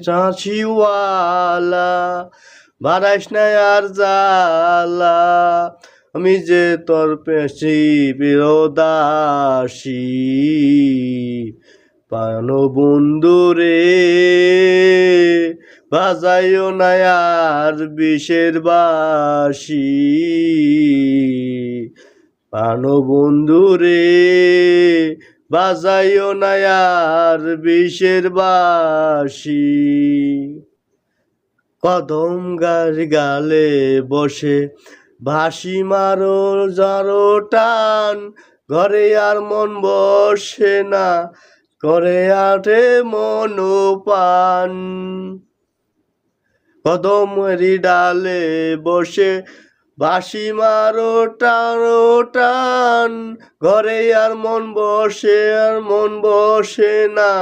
চাঁচিওয়ালা বাড়াইস না আর জ্বালা আমি যে তোর পেশি বিরোদাসী পান বন্ধু রে বাজাইও না আর বিষের বাসি পান বন্ধু রে বাজাইও না আর বিষের বাসি কদম গালে বসে ভাসি মারো যারো টান ঘরে আর মন বসে না করে আঠে মনোপান কদমেরই ডালে বসে বাঁশি মারো টান ঘরে আর মন বসে না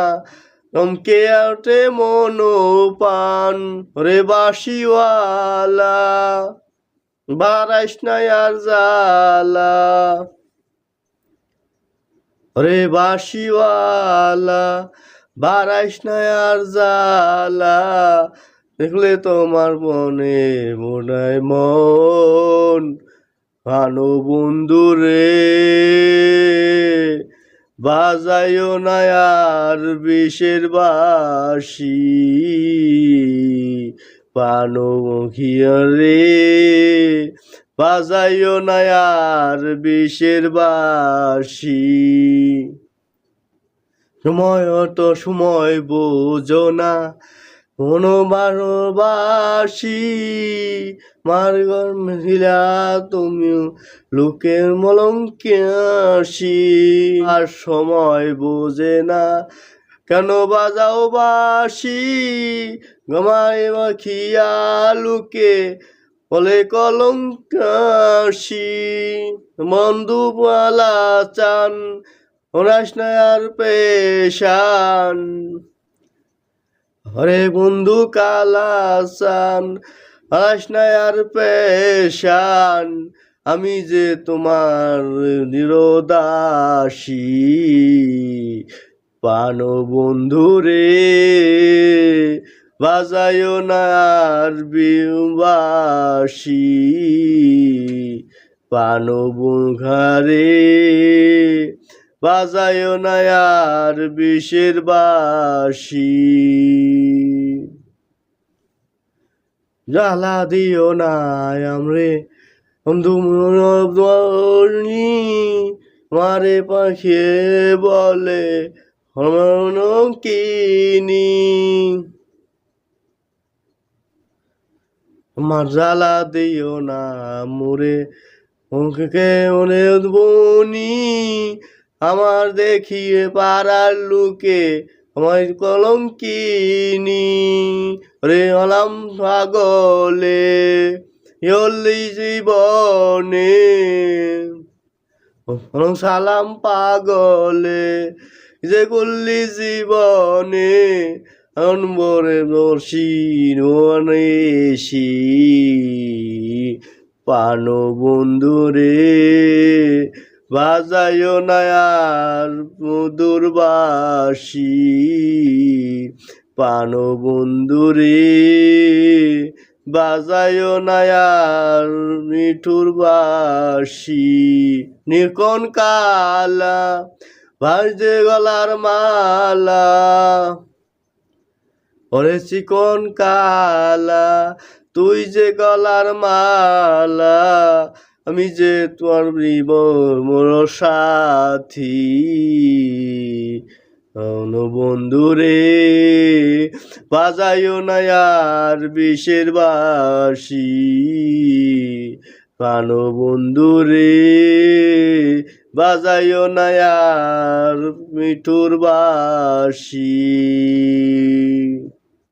চমকে আঠে মনোপান রে বাঁশিওয়ালা বাড়াইস না আর জ্বালা রে বাঁশিওয়ালা বাড়াইস না আর জ্বালা দেখলে তোমার মনে মনায় মন ভানো বন্ধু রে বাজাইও না আর বিষের বাসি পানমুখিয়া রে বাজাইও না আর বিষের বাসি সময় বোঝো না কোনো ভালোবাসি মারগর মহিলা তুমিও লোকের মলঙ্কে আসি আর সময় বোঝে না কেন বাজাও বাসি গমায় মাখিয়া লুকে বলে কলঙ্কাশি মন্দুপালা চান ওরাস না আর পেশান হরে বন্ধু কালাসান আস না আর পেশান আমি যে তোমার নিরোদাসী পান বন্ধু রে বাজাইও না আর বিবাসী পান বুঘারে বাজাইও না আর বিষের বাসি জ্বালা দিও না আমরে বন্ধু মারে পাখিয়ে বলে কিনি আমার জ্বালা দিও না মোরে মুখকে মনে বনি আমার দেখিয়ে পাড়ার লোকে আমার কলঙ্কিনি রে হলাম পাগলে ইয়লি জীবনে সালাম পাগলে যে করলি জীবনে অনবরে নসি পান বন্ধু রে বাজাইও না আর মধুর বাসি পান বন্ধু রে বাজাইও না আর মিঠুর বাসি নিকন কালা ভাজে গলার মালা ওরে চিকন কালা তুই যে গলার মালা আমি যে তোর মোর সাথী বন্ধু রে বাজাইও না আর বিষের বাসি প্রাণ বন্ধু রে বাজাইও না আর মিঠুর বাসি।